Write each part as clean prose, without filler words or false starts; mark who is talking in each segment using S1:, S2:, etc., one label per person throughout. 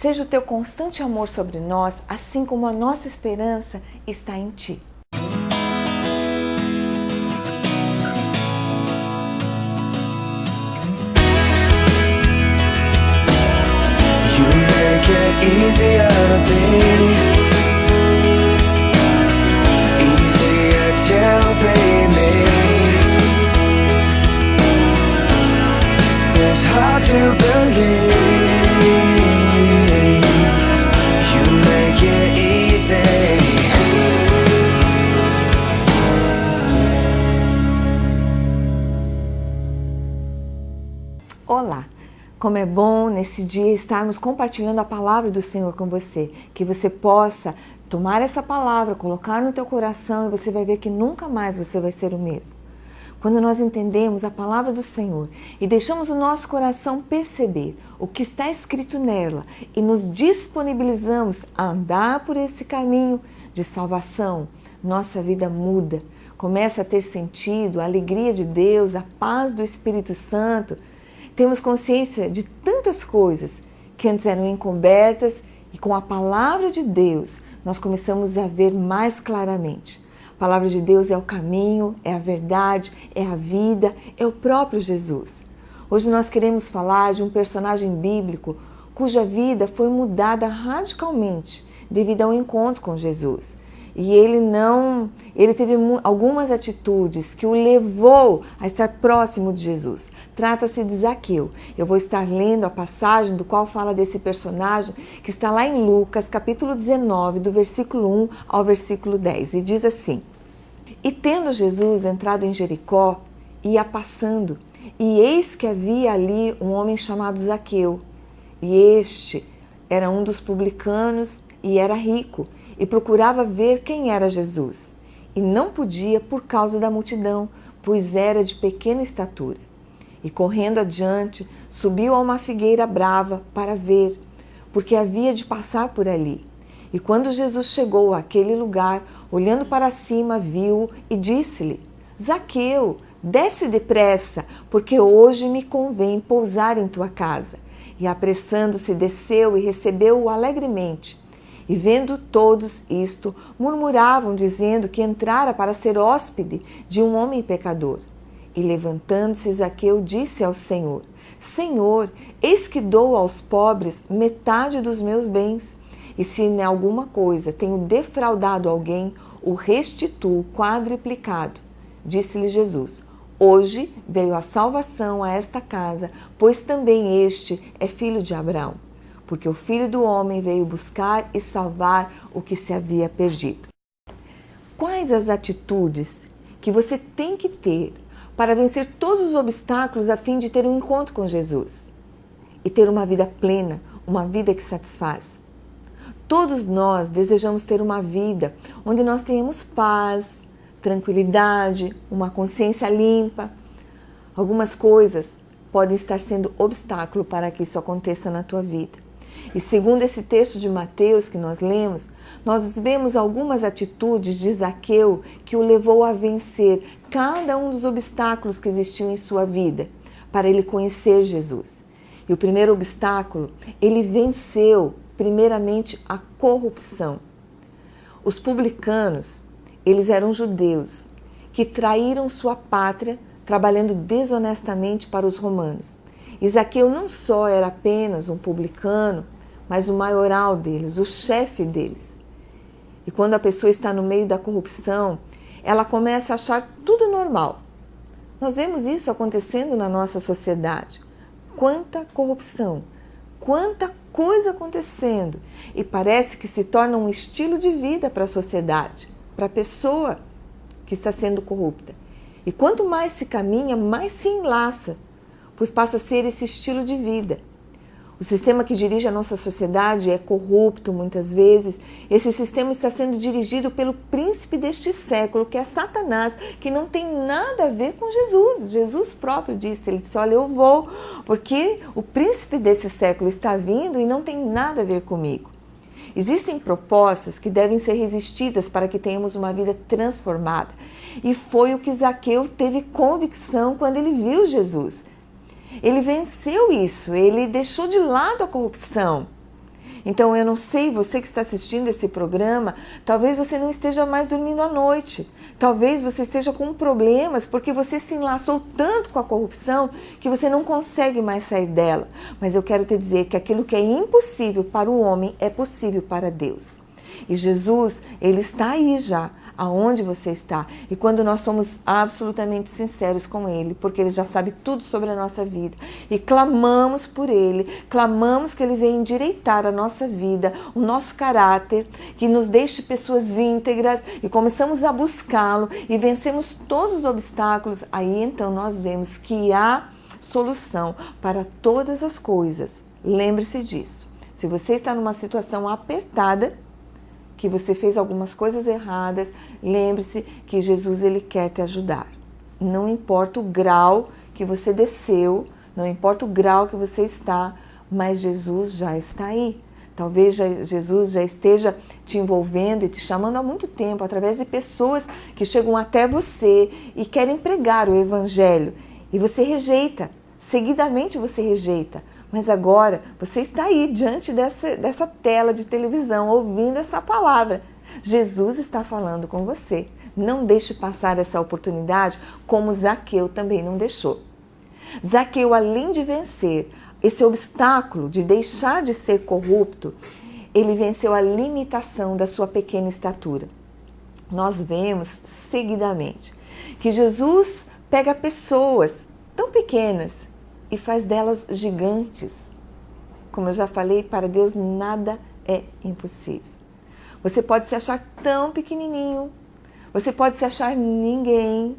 S1: seja o teu constante amor sobre nós, assim como a nossa esperança está em Ti.
S2: Easier to be, easier to be me. It's hard to believe you make it easy.
S1: Olá! Como é bom nesse dia estarmos compartilhando a palavra do Senhor com você, que você possa tomar essa palavra, colocar no teu coração e você vai ver que nunca mais você vai ser o mesmo. Quando nós entendemos a palavra do Senhor e deixamos o nosso coração perceber o que está escrito nela e nos disponibilizamos a andar por esse caminho de salvação, nossa vida muda, começa a ter sentido, a alegria de Deus, a paz do Espírito Santo. Temos consciência de tantas coisas que antes eram encobertas e com a palavra de Deus nós começamos a ver mais claramente. A palavra de Deus é o caminho, é a verdade, é a vida, é o próprio Jesus. Hoje nós queremos falar de um personagem bíblico cuja vida foi mudada radicalmente devido ao encontro com Jesus. E ele teve algumas atitudes que o levou a estar próximo de Jesus. Trata-se de Zaqueu. Eu vou estar lendo a passagem do qual fala desse personagem, que está lá em Lucas, capítulo 19, do versículo 1 ao versículo 10. E diz assim: E tendo Jesus entrado em Jericó, ia passando, e eis que havia ali um homem chamado Zaqueu. E este era um dos publicanos e era rico, e procurava ver quem era Jesus. E não podia por causa da multidão, pois era de pequena estatura. E correndo adiante, subiu a uma figueira brava para ver, porque havia de passar por ali. E quando Jesus chegou àquele lugar, olhando para cima, viu-o e disse-lhe: Zaqueu, desce depressa, porque hoje me convém pousar em tua casa. E apressando-se, desceu e recebeu-o alegremente. E vendo todos isto, murmuravam, dizendo que entrara para ser hóspede de um homem pecador. E levantando-se, Zaqueu disse ao Senhor: Senhor, eis que dou aos pobres metade dos meus bens. E se em alguma coisa tenho defraudado alguém, o restituo quadriplicado. Disse-lhe Jesus: Hoje veio a salvação a esta casa, pois também este é filho de Abraão. Porque o Filho do Homem veio buscar e salvar o que se havia perdido. Quais as atitudes que você tem que ter para vencer todos os obstáculos a fim de ter um encontro com Jesus e ter uma vida plena, uma vida que satisfaz? Todos nós desejamos ter uma vida onde nós tenhamos paz, tranquilidade, uma consciência limpa. Algumas coisas podem estar sendo obstáculo para que isso aconteça na tua vida. E segundo esse texto de Mateus que nós lemos, nós vemos algumas atitudes de Zaqueu que o levou a vencer cada um dos obstáculos que existiam em sua vida, para ele conhecer Jesus. E o primeiro obstáculo, ele venceu primeiramente a corrupção. Os publicanos, eles eram judeus que traíram sua pátria trabalhando desonestamente para os romanos. E Zaqueu não só era apenas um publicano, mas o maioral deles, o chefe deles. E quando a pessoa está no meio da corrupção, ela começa a achar tudo normal. Nós vemos isso acontecendo na nossa sociedade. Quanta corrupção, quanta coisa acontecendo. E parece que se torna um estilo de vida para a sociedade, para a pessoa que está sendo corrupta. E quanto mais se caminha, mais se enlaça, pois passa a ser esse estilo de vida. O sistema que dirige a nossa sociedade é corrupto muitas vezes. Esse sistema está sendo dirigido pelo príncipe deste século, que é Satanás, que não tem nada a ver com Jesus. Jesus próprio disse, ele disse, olha, eu vou, porque o príncipe desse século está vindo e não tem nada a ver comigo. Existem propostas que devem ser resistidas para que tenhamos uma vida transformada. E foi o que Zaqueu teve convicção quando ele viu Jesus. Ele venceu isso, ele deixou de lado a corrupção. Então eu não sei, você que está assistindo esse programa, talvez você não esteja mais dormindo à noite. Talvez você esteja com problemas porque você se enlaçou tanto com a corrupção que você não consegue mais sair dela. Mas eu quero te dizer que aquilo que é impossível para o homem é possível para Deus. E Jesus, Ele está aí já, aonde você está. E quando nós somos absolutamente sinceros com Ele, porque Ele já sabe tudo sobre a nossa vida, e clamamos por Ele, clamamos que Ele venha endireitar a nossa vida, o nosso caráter, que nos deixe pessoas íntegras, e começamos a buscá-lo, e vencemos todos os obstáculos, aí então nós vemos que há solução para todas as coisas. Lembre-se disso. Se você está numa situação apertada, que você fez algumas coisas erradas, lembre-se que Jesus, Ele quer te ajudar. Não importa o grau que você desceu, não importa o grau que você está, mas Jesus já está aí. Talvez Jesus já esteja te envolvendo e te chamando há muito tempo, através de pessoas que chegam até você e querem pregar o Evangelho. E você rejeita, seguidamente você rejeita. Mas agora você está aí diante dessa tela de televisão, ouvindo essa palavra. Jesus está falando com você. Não deixe passar essa oportunidade, como Zaqueu também não deixou. Zaqueu, além de vencer esse obstáculo de deixar de ser corrupto, ele venceu a limitação da sua pequena estatura. Nós vemos seguidamente que Jesus pega pessoas tão pequenas e faz delas gigantes. Como eu já falei, para Deus nada é impossível. Você pode se achar tão pequenininho, você pode se achar ninguém,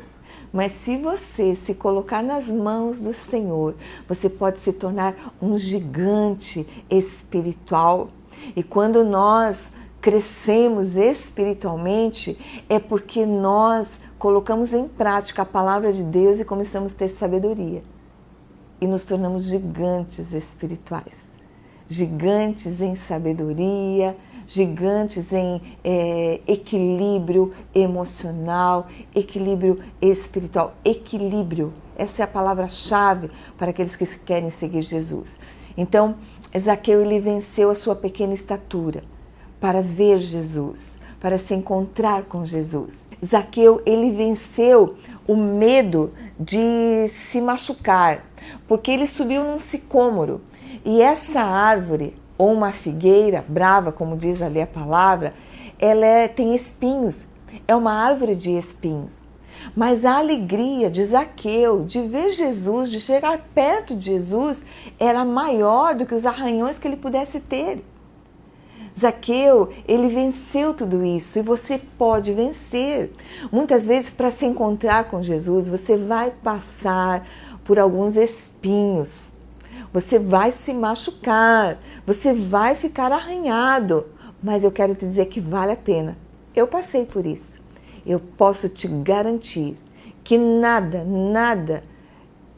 S1: mas se você se colocar nas mãos do Senhor, você pode se tornar um gigante espiritual. E quando nós crescemos espiritualmente, é porque nós colocamos em prática a palavra de Deus e começamos a ter sabedoria. E nos tornamos gigantes espirituais, gigantes em sabedoria, gigantes em equilíbrio emocional, equilíbrio espiritual. Equilíbrio, essa é a palavra-chave para aqueles que querem seguir Jesus. Então, Zaqueu, ele venceu a sua pequena estatura para ver Jesus, para se encontrar com Jesus. Zaqueu, ele venceu o medo de se machucar, porque ele subiu num sicômoro. E essa árvore, ou uma figueira brava, como diz ali a palavra, ela tem espinhos. É uma árvore de espinhos. Mas a alegria de Zaqueu, de ver Jesus, de chegar perto de Jesus, era maior do que os arranhões que ele pudesse ter. Zaqueu, ele venceu tudo isso e você pode vencer. Muitas vezes, para se encontrar com Jesus, você vai passar por alguns espinhos. Você vai se machucar, você vai ficar arranhado. Mas eu quero te dizer que vale a pena. Eu passei por isso. Eu posso te garantir que nada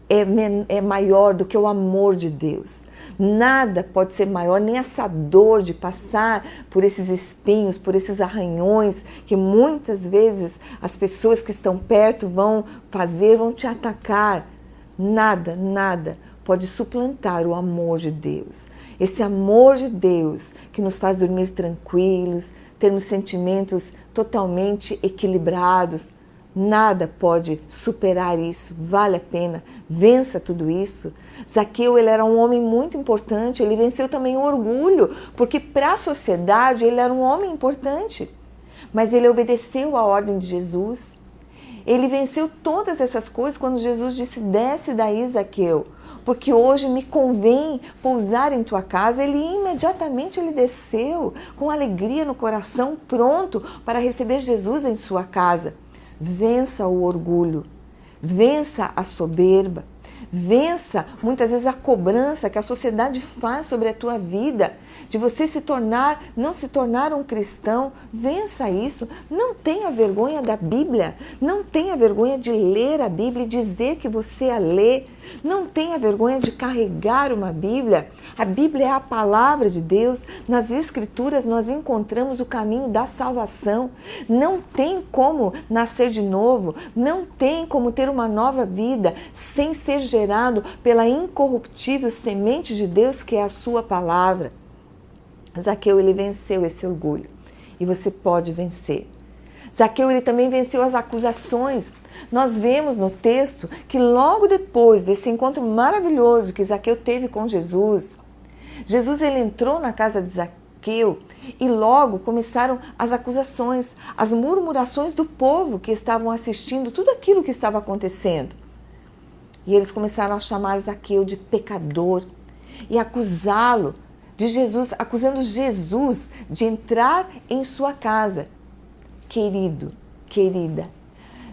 S1: é maior do que o amor de Deus. Nada pode ser maior, nem essa dor de passar por esses espinhos, por esses arranhões que muitas vezes as pessoas que estão perto vão te atacar. Nada pode suplantar o amor de Deus. Esse amor de Deus que nos faz dormir tranquilos, termos sentimentos totalmente equilibrados. Nada pode superar isso, vale a pena, vença tudo isso. Zaqueu, ele era um homem muito importante, ele venceu também o orgulho, porque para a sociedade ele era um homem importante, mas ele obedeceu a ordem de Jesus. Ele venceu todas essas coisas quando Jesus disse: desce daí, Zaqueu, porque hoje me convém pousar em tua casa. Ele imediatamente desceu com alegria no coração, pronto para receber Jesus em sua casa. Vença o orgulho, vença a soberba, vença muitas vezes a cobrança que a sociedade faz sobre a tua vida, de você não se tornar um cristão. Vença isso, não tenha vergonha da Bíblia, não tenha vergonha de ler a Bíblia e dizer que você a lê, não tenha vergonha de carregar uma Bíblia. A Bíblia é a palavra de Deus, nas Escrituras nós encontramos o caminho da salvação. Não tem como nascer de novo, não tem como ter uma nova vida sem ser gerado pela incorruptível semente de Deus que é a sua palavra. Zaqueu, ele venceu esse orgulho. E você pode vencer. Zaqueu, ele também venceu as acusações. Nós vemos no texto que logo depois desse encontro maravilhoso que Zaqueu teve com Jesus, ele entrou na casa de Zaqueu e logo começaram as acusações, as murmurações do povo que estavam assistindo tudo aquilo que estava acontecendo. E eles começaram a chamar Zaqueu de pecador e acusá-lo de Jesus, acusando Jesus de entrar em sua casa. Querido, querida,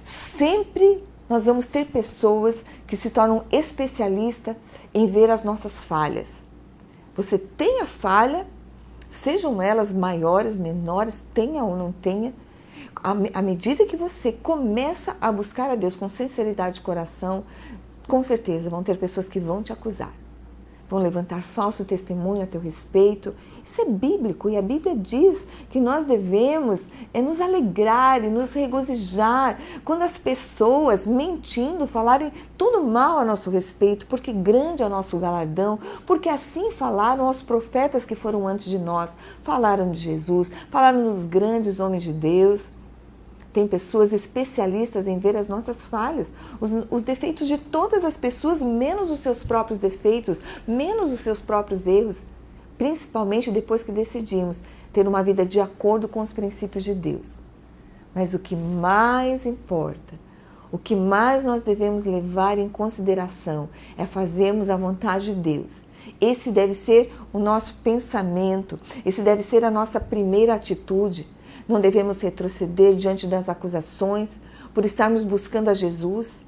S1: sempre nós vamos ter pessoas que se tornam especialistas em ver as nossas falhas. Você tem a falha, sejam elas maiores, menores, tenha ou não tenha, à medida que você começa a buscar a Deus com sinceridade de coração, com certeza vão ter pessoas que vão te acusar. Vão levantar falso testemunho a teu respeito. Isso é bíblico e a Bíblia diz que nós devemos nos alegrar e nos regozijar quando as pessoas, mentindo, falarem tudo mal a nosso respeito, porque grande é o nosso galardão, porque assim falaram os profetas que foram antes de nós, falaram de Jesus, falaram dos grandes homens de Deus. Tem pessoas especialistas em ver as nossas falhas, os defeitos de todas as pessoas, menos os seus próprios defeitos, menos os seus próprios erros, principalmente depois que decidimos ter uma vida de acordo com os princípios de Deus. Mas o que mais importa, o que mais nós devemos levar em consideração é fazermos a vontade de Deus. Esse deve ser o nosso pensamento, esse deve ser a nossa primeira atitude. Não devemos retroceder diante das acusações por estarmos buscando a Jesus.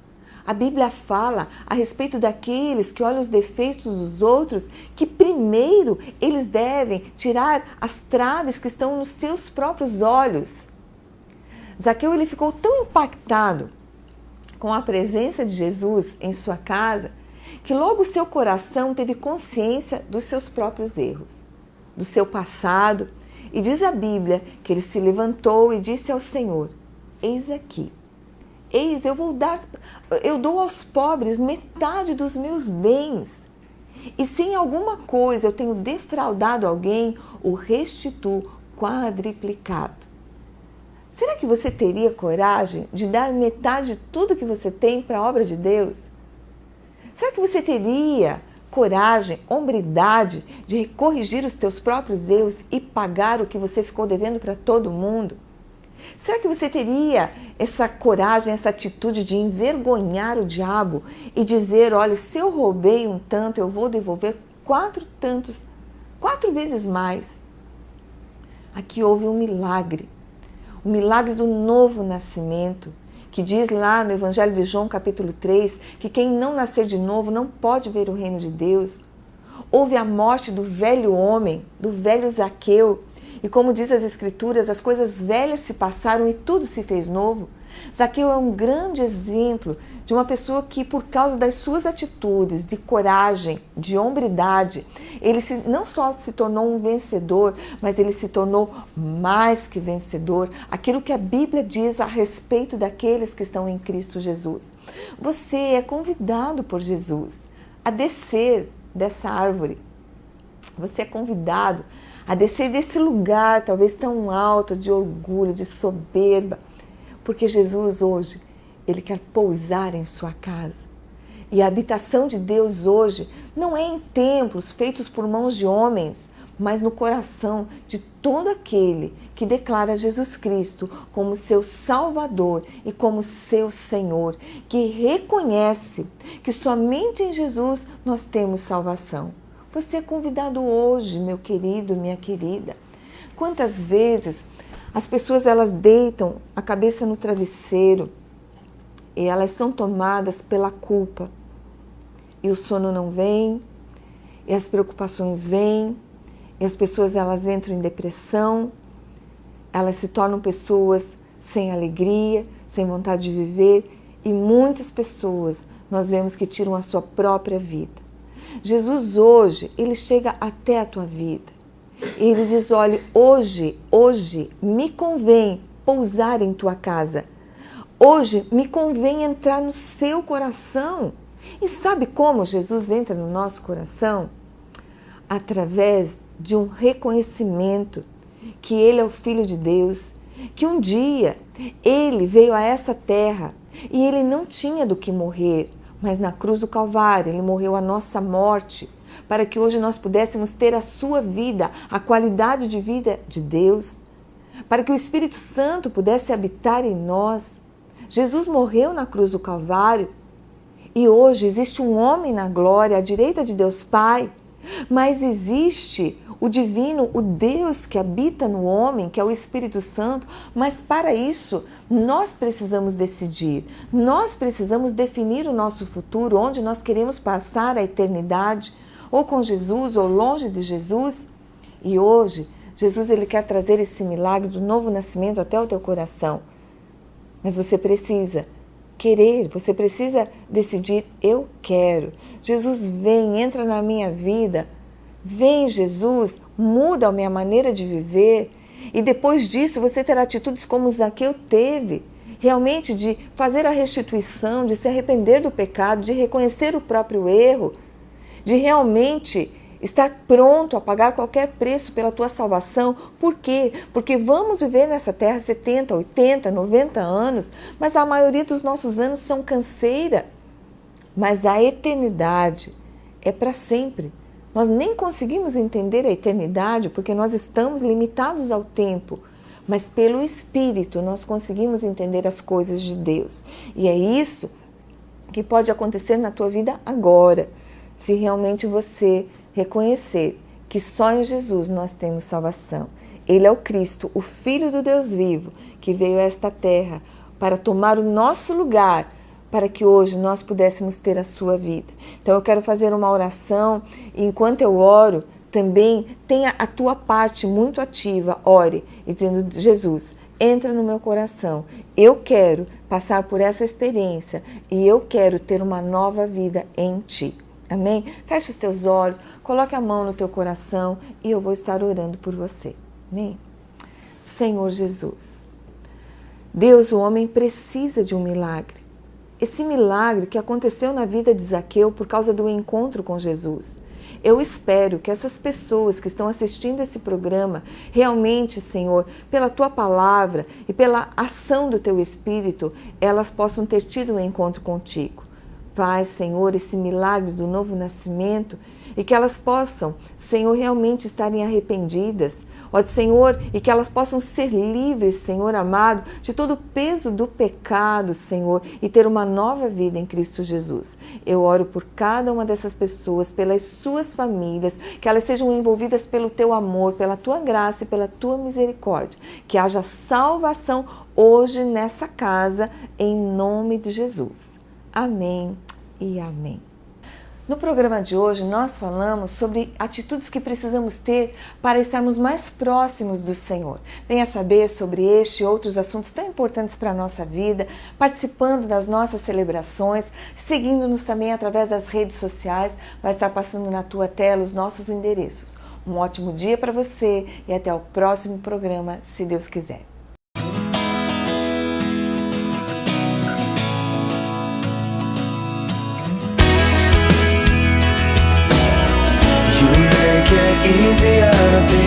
S1: A Bíblia fala a respeito daqueles que olham os defeitos dos outros, que primeiro eles devem tirar as traves que estão nos seus próprios olhos. Zaqueu, ele ficou tão impactado com a presença de Jesus em sua casa, que logo seu coração teve consciência dos seus próprios erros, do seu passado. E diz a Bíblia que ele se levantou e disse ao Senhor: eis aqui, eis, eu dou aos pobres metade dos meus bens. E se em alguma coisa eu tenho defraudado alguém, o restituo quadriplicado. Será que você teria coragem de dar metade de tudo que você tem para a obra de Deus? Será que você teria coragem, hombridade de corrigir os teus próprios erros e pagar o que você ficou devendo para todo mundo? Será que você teria essa coragem, essa atitude de envergonhar o diabo e dizer: olha, se eu roubei um tanto, eu vou devolver 4 vezes mais? Aqui houve um milagre, o milagre do novo nascimento, que diz lá no Evangelho de João, capítulo 3, que quem não nascer de novo não pode ver o reino de Deus. Houve a morte do velho homem, do velho Zaqueu, e como diz as Escrituras, as coisas velhas se passaram e tudo se fez novo. Zaqueu é um grande exemplo de uma pessoa que, por causa das suas atitudes de coragem, de hombridade, ele não só se tornou um vencedor, mas ele se tornou mais que vencedor. Aquilo que a Bíblia diz a respeito daqueles que estão em Cristo Jesus. Você é convidado por Jesus a descer dessa árvore. Você é convidado a descer desse lugar, talvez tão alto, de orgulho, de soberba, porque Jesus hoje, ele quer pousar em sua casa. E a habitação de Deus hoje não é em templos feitos por mãos de homens, mas no coração de todo aquele que declara Jesus Cristo como seu Salvador e como seu Senhor, que reconhece que somente em Jesus nós temos salvação. Você é convidado hoje, meu querido, minha querida. Quantas vezes as pessoas, elas deitam a cabeça no travesseiro e elas são tomadas pela culpa. E o sono não vem, e as preocupações vêm, e as pessoas, elas entram em depressão, elas se tornam pessoas sem alegria, sem vontade de viver, e muitas pessoas nós vemos que tiram a sua própria vida. Jesus hoje, ele chega até a tua vida. E ele diz: olha, hoje me convém pousar em tua casa. Hoje me convém entrar no seu coração. E sabe como Jesus entra no nosso coração? Através de um reconhecimento que Ele é o Filho de Deus, que um dia Ele veio a essa terra e Ele não tinha do que morrer, mas na cruz do Calvário Ele morreu a nossa morte, para que hoje nós pudéssemos ter a sua vida, a qualidade de vida de Deus, para que o Espírito Santo pudesse habitar em nós. Jesus morreu na cruz do Calvário e hoje existe um homem na glória, à direita de Deus Pai, mas existe o divino, o Deus que habita no homem, que é o Espírito Santo, mas para isso nós precisamos decidir, nós precisamos definir o nosso futuro, onde nós queremos passar a eternidade, ou com Jesus, ou longe de Jesus. E hoje, Jesus ele quer trazer esse milagre do novo nascimento até o teu coração. Mas você precisa querer, você precisa decidir, eu quero. Jesus vem, entra na minha vida. Vem, Jesus, muda a minha maneira de viver. E depois disso você terá atitudes como Zaqueu teve. Realmente de fazer a restituição, de se arrepender do pecado, de reconhecer o próprio erro, de realmente estar pronto a pagar qualquer preço pela tua salvação. Por quê? Porque vamos viver nessa terra 70, 80, 90 anos, mas a maioria dos nossos anos são canseira. Mas a eternidade é para sempre. Nós nem conseguimos entender a eternidade porque nós estamos limitados ao tempo. Mas pelo Espírito nós conseguimos entender as coisas de Deus. E é isso que pode acontecer na tua vida agora, se realmente você reconhecer que só em Jesus nós temos salvação. Ele é o Cristo, o Filho do Deus vivo, que veio a esta terra para tomar o nosso lugar, para que hoje nós pudéssemos ter a sua vida. Então eu quero fazer uma oração e enquanto eu oro, também tenha a tua parte muito ativa, ore e dizendo, Jesus, entra no meu coração, eu quero passar por essa experiência e eu quero ter uma nova vida em Ti. Amém? Feche os teus olhos, coloque a mão no teu coração e eu vou estar orando por você. Amém? Senhor Jesus, Deus, o homem precisa de um milagre. Esse milagre que aconteceu na vida de Zaqueu por causa do encontro com Jesus. Eu espero que essas pessoas que estão assistindo esse programa, realmente, Senhor, pela Tua palavra e pela ação do Teu Espírito, elas possam ter tido um encontro contigo. Faz, Senhor, esse milagre do novo nascimento e que elas possam, Senhor, realmente estarem arrependidas. Ó Senhor, e que elas possam ser livres, Senhor amado, de todo o peso do pecado, Senhor, e ter uma nova vida em Cristo Jesus. Eu oro por cada uma dessas pessoas, pelas suas famílias, que elas sejam envolvidas pelo Teu amor, pela Tua graça e pela Tua misericórdia. Que haja salvação hoje nessa casa, em nome de Jesus. Amém e amém. No programa de hoje nós falamos sobre atitudes que precisamos ter para estarmos mais próximos do Senhor. Venha saber sobre este e outros assuntos tão importantes para a nossa vida, participando das nossas celebrações, seguindo-nos também através das redes sociais, vai estar passando na tua tela os nossos endereços. Um ótimo dia para você e até o próximo programa, se Deus quiser.
S2: Easier to be,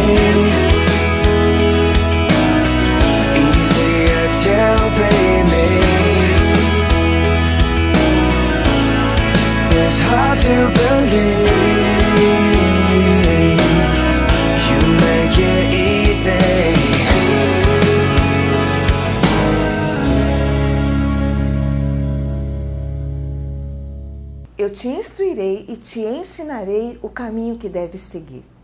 S2: easier to be me. It's hard to believe you make it easy.
S1: Eu te instruirei e te ensinarei o caminho que deves seguir.